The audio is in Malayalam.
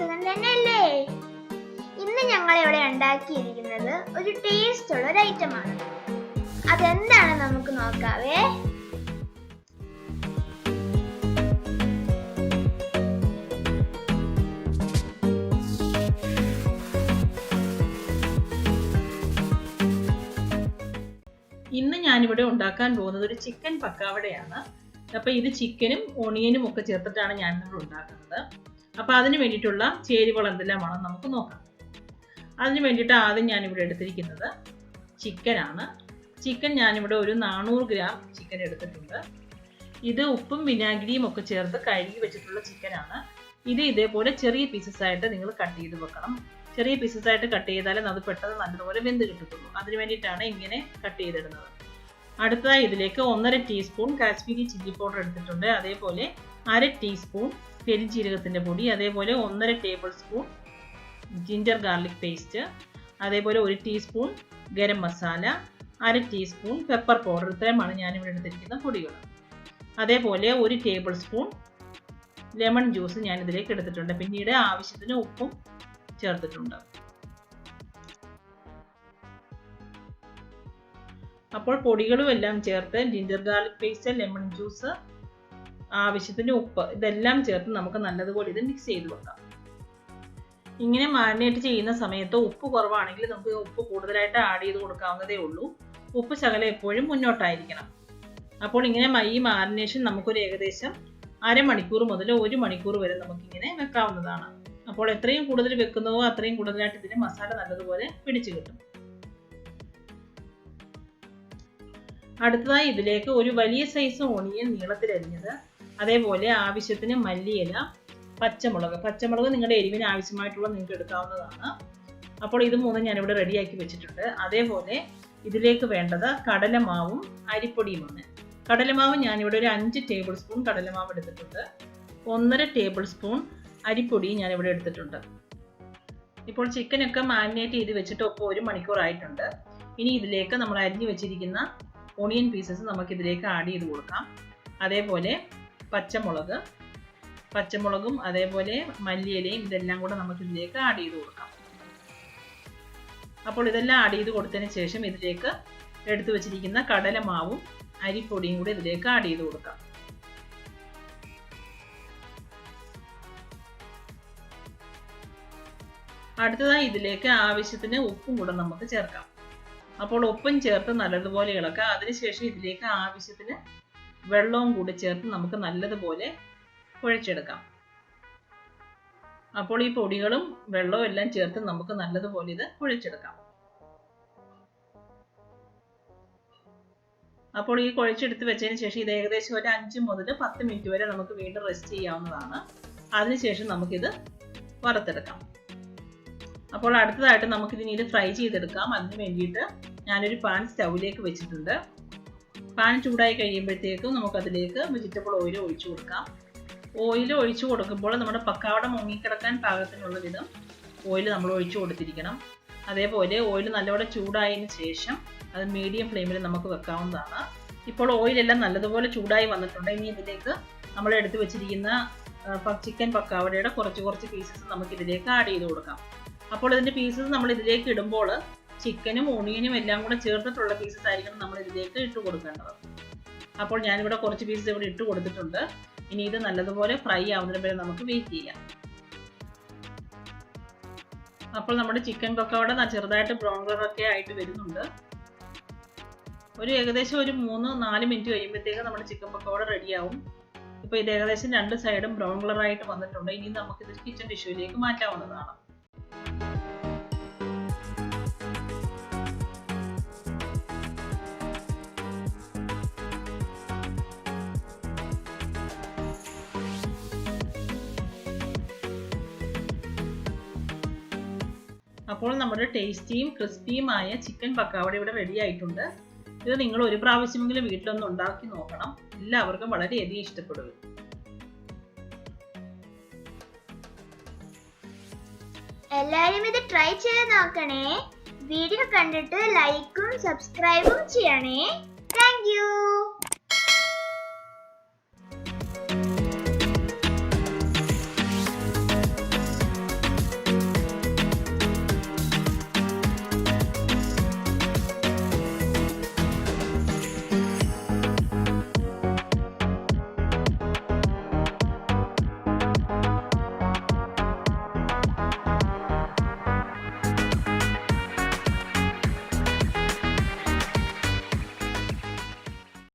സുഖം തന്നെയല്ലേ? ഇന്ന് ഞങ്ങൾ ഇവിടെ ഉണ്ടാക്കിയിരിക്കുന്നത് ഒരു ടേസ്റ്റ് ഉള്ള ഒരു ഐറ്റമാണ്. അതെന്താണ് നമുക്ക് നോക്കാവേ. ഇന്ന് ഞാനിവിടെ ഉണ്ടാക്കാൻ പോകുന്നത് ഒരു ചിക്കൻ പക്കാവടയാണ്. അപ്പോൾ ഇത് ചിക്കനും ഓണിയനും ഒക്കെ ചേർത്തിട്ടാണ് ഞാനിവിടെ ഉണ്ടാക്കുന്നത്. അപ്പോൾ അതിന് വേണ്ടിയിട്ടുള്ള ചേരുവകൾ എന്തെല്ലാമാണെന്ന് നമുക്ക് നോക്കാം. അതിന് വേണ്ടിയിട്ട് ആദ്യം ഞാനിവിടെ എടുത്തിരിക്കുന്നത് ചിക്കനാണ്. ചിക്കൻ ഞാനിവിടെ ഒരു 400 ഗ്രാം ചിക്കൻ എടുത്തിട്ടുണ്ട്. ഇത് ഉപ്പും വിനാഗിരിയും ഒക്കെ ചേർത്ത് കഴുകി വെച്ചിട്ടുള്ള ചിക്കനാണ്. ഇത് ഇതേപോലെ ചെറിയ പീസസ് ആയിട്ട് നിങ്ങൾ കട്ട് ചെയ്ത് വെക്കണം. ചെറിയ പീസസ് ആയിട്ട് കട്ട് ചെയ്താലേ അത് പെട്ടെന്ന് നല്ലതുപോലെ വെന്ത് കിട്ടത്തുള്ളൂ. അതിന് വേണ്ടിയിട്ടാണ് ഇങ്ങനെ കട്ട് ചെയ്തിടുന്നത്. അടുത്തതായി ഇതിലേക്ക് 1.5 ടീസ്പൂൺ കാശ്മീരി ചില്ലി പൗഡർ എടുത്തിട്ടുണ്ട്. അതേപോലെ 1/2 ടീസ്പൂൺ പെരിഞ്ജീരകത്തിൻ്റെ പൊടി, അതേപോലെ 1.5 table spoon ginger garlic paste, അതേപോലെ 1 teaspoon garam masala, 1/2 teaspoon pepper powder. ഇത്രയുമാണ് ഞാനിവിടെ എടുത്തിരിക്കുന്ന പൊടികൾ. അതേപോലെ 1 ടേബിൾ സ്പൂൺ ലെമൺ ജ്യൂസ് ഞാൻ ഇതിലേക്ക് എടുത്തിട്ടുണ്ട്. പിന്നീട് ആവശ്യത്തിന് ഉപ്പും ചേർത്തിട്ടുണ്ട്. അപ്പോൾ പൊടികളും എല്ലാം ചേർത്ത് ginger garlic paste, lemon juice, ആവശ്യത്തിന് ഉപ്പ്, ഇതെല്ലാം ചേർത്ത് നമുക്ക് നല്ലതുപോലെ ഇത് മിക്സ് ചെയ്ത് വെക്കാം. ഇങ്ങനെ മാരിനേറ്റ് ചെയ്യുന്ന സമയത്ത് ഉപ്പ് കുറവാണെങ്കിൽ നമുക്ക് ഉപ്പ് കൂടുതലായിട്ട് ആഡ് ചെയ്ത് കൊടുക്കാവുന്നതേ ഉള്ളൂ. ഉപ്പ് ശകലം എപ്പോഴും മുന്നോട്ടായിരിക്കണം. അപ്പോൾ ഇങ്ങനെ ഈ മാരിനേഷൻ നമുക്കൊരു ഏകദേശം 1/2 മണിക്കൂർ മുതൽ 1 മണിക്കൂർ വരെ നമുക്കിങ്ങനെ വെക്കാവുന്നതാണ്. അപ്പോൾ എത്രയും കൂടുതൽ വെക്കുന്നതോ അത്രയും കൂടുതലായിട്ട് ഇതിന് മസാല നല്ലതുപോലെ പിടിച്ചു കിട്ടും. അടുത്തതായി ഇതിലേക്ക് ഒരു വലിയ സൈസ് ഓണിയൻ നീളത്തിലരിഞ്ഞത്, അതേപോലെ ആവശ്യത്തിന് മല്ലിയില, പച്ചമുളക് നിങ്ങളുടെ എരിവിന് ആവശ്യമായിട്ടുള്ള നിങ്ങൾക്ക് എടുക്കാവുന്നതാണ്. അപ്പോൾ ഇത് മൂന്നും ഞാനിവിടെ റെഡിയാക്കി വെച്ചിട്ടുണ്ട്. അതേപോലെ ഇതിലേക്ക് വേണ്ടത് കടലമാവും അരിപ്പൊടിയുമാണ്. കടലമാവ് ഞാനിവിടെ ഒരു 5 ടേബിൾ സ്പൂൺ കടലമാവ് എടുത്തിട്ടുണ്ട്. 1.5 ടേബിൾ സ്പൂൺ അരിപ്പൊടി ഞാനിവിടെ എടുത്തിട്ടുണ്ട്. ഇപ്പോൾ ചിക്കനൊക്കെ മാരിനേറ്റ് ചെയ്ത് വെച്ചിട്ട് ഇപ്പോൾ 1 മണിക്കൂർ ആയിട്ടുണ്ട്. ഇനി ഇതിലേക്ക് നമ്മൾ അരിഞ്ഞു വെച്ചിരിക്കുന്ന ഓണിയൻ പീസസ് നമുക്ക് ഇതിലേക്ക് ആഡ് ചെയ്ത് കൊടുക്കാം. അതേപോലെ പച്ചമുളകും അതേപോലെ മല്ലിയിലയും ഇതെല്ലാം കൂടെ നമുക്ക് ഇതിലേക്ക് ആഡ് ചെയ്ത് കൊടുക്കാം. അപ്പോൾ ഇതെല്ലാം ആഡ് ചെയ്ത് കൊടുത്തതിന് ശേഷം ഇതിലേക്ക് എടുത്തു വെച്ചിരിക്കുന്ന കടലമാവും അരിപ്പൊടിയും കൂടി ഇതിലേക്ക് ആഡ് ചെയ്ത് കൊടുക്കാം. അടുത്തതായി ഇതിലേക്ക് ആവശ്യത്തിന് ഉപ്പും കൂടെ നമുക്ക് ചേർക്കാം. അപ്പോൾ ഉപ്പും ചേർത്ത് നല്ലതുപോലെ ഇളക്കുക. അതിനുശേഷം ഇതിലേക്ക് ആവശ്യത്തിന് വെള്ളവും കൂടി ചേർത്ത് നമുക്ക് നല്ലതുപോലെ കുഴച്ചെടുക്കാം. അപ്പോൾ ഈ പൊടികളും വെള്ളവും എല്ലാം ചേർത്ത് നമുക്ക് നല്ലതുപോലെ ഇത് കുഴച്ചെടുക്കാം. അപ്പോൾ ഈ കുഴച്ചെടുത്ത് വെച്ചതിന് ശേഷം ഇത് ഏകദേശം ഒരു 5 മുതൽ 10 മിനിറ്റ് വരെ നമുക്ക് വീണ്ടും റെസ്റ്റ് ചെയ്യാവുന്നതാണ്. അതിനുശേഷം നമുക്കിത് വറുത്തെടുക്കാം. അപ്പോൾ അടുത്തതായിട്ട് നമുക്കിതിന് ഇത് ഫ്രൈ ചെയ്തെടുക്കാം. അതിന് വേണ്ടിയിട്ട് ഞാനൊരു പാൻ സ്റ്റൗവിലേക്ക് വെച്ചിട്ടുണ്ട്. പാൻ ചൂടായി കഴിയുമ്പോഴത്തേക്കും നമുക്കതിലേക്ക് വെജിറ്റബിൾ ഓയിൽ ഒഴിച്ചു കൊടുക്കാം. ഓയിൽ ഒഴിച്ചു കൊടുക്കുമ്പോൾ നമ്മുടെ പക്കാവട മുങ്ങിക്കിടക്കാൻ പാകത്തിനുള്ള വിധം ഓയിൽ നമ്മൾ ഒഴിച്ചു കൊടുത്തിരിക്കണം. അതേപോലെ ഓയിൽ നല്ലപോലെ ചൂടായതിന് ശേഷം അത് മീഡിയം ഫ്ലെയിമിൽ നമുക്ക് വെക്കാവുന്നതാണ്. ഇപ്പോൾ ഓയിലെല്ലാം നല്ലതുപോലെ ചൂടായി വന്നിട്ടുണ്ട്. ഇനി ഇതിലേക്ക് നമ്മൾ എടുത്തു വെച്ചിരിക്കുന്ന ചിക്കൻ പക്കാവടയുടെ കുറച്ച് പീസസ് നമുക്ക് ഇതിലേക്ക് ആഡ് ചെയ്ത് കൊടുക്കാം. അപ്പോൾ ഇതിൻ്റെ പീസസ് നമ്മൾ ഇതിലേക്ക് ഇടുമ്പോൾ ചിക്കനും ഓണിയനും എല്ലാം കൂടെ ചേർത്തിട്ടുള്ള പീസസ് ആയിരിക്കണം നമ്മൾ ഇതിലേക്ക് ഇട്ട് കൊടുക്കേണ്ടത്. അപ്പോൾ ഞാനിവിടെ കുറച്ച് പീസസ് ഇവിടെ ഇട്ട് കൊടുത്തിട്ടുണ്ട്. ഇനി ഇത് നല്ലതുപോലെ ഫ്രൈ ആവുന്നതിന് വരെ നമുക്ക് വെയിറ്റ് ചെയ്യാം. അപ്പോൾ നമ്മുടെ ചിക്കൻ പക്കവട ചെറുതായിട്ട് ബ്രൗൺ കളറൊക്കെ ആയിട്ട് വരുന്നുണ്ട്. ഏകദേശം ഒരു 3-4 മിനിറ്റ് കഴിയുമ്പോഴത്തേക്ക് നമ്മുടെ ചിക്കൻ പക്കവട റെഡിയാവും. ഇപ്പോൾ ഇത് ഏകദേശം 2 സൈഡും ബ്രൗൺ കളറായിട്ട് വന്നിട്ടുണ്ട്. ഇനി നമുക്കിത് കിച്ചൺ ടിഷ്യൂയിലേക്ക് മാറ്റാവുന്നതാണ്. അപ്പോൾ നമ്മുടെ ടേസ്റ്റിയും ക്രിസ്പിയുമായ ചിക്കൻ പക്കാവട ഇവിടെ റെഡി ആയിട്ടുണ്ട്. ഇത് നിങ്ങൾ ഒരു പ്രാവശ്യമെങ്കിലും വീട്ടിലൊന്ന് ഉണ്ടാക്കി നോക്കണം. എല്ലാവർക്കും വളരെയധികം ഇഷ്ടപ്പെടും. എല്ലാവരും ഇത് ട്രൈ ചെയ്ത് നോക്കണേ. വീഡിയോ കണ്ടിട്ട് ലൈക്കും സബ്സ്ക്രൈബും ചെയ്യണേ. Thank you.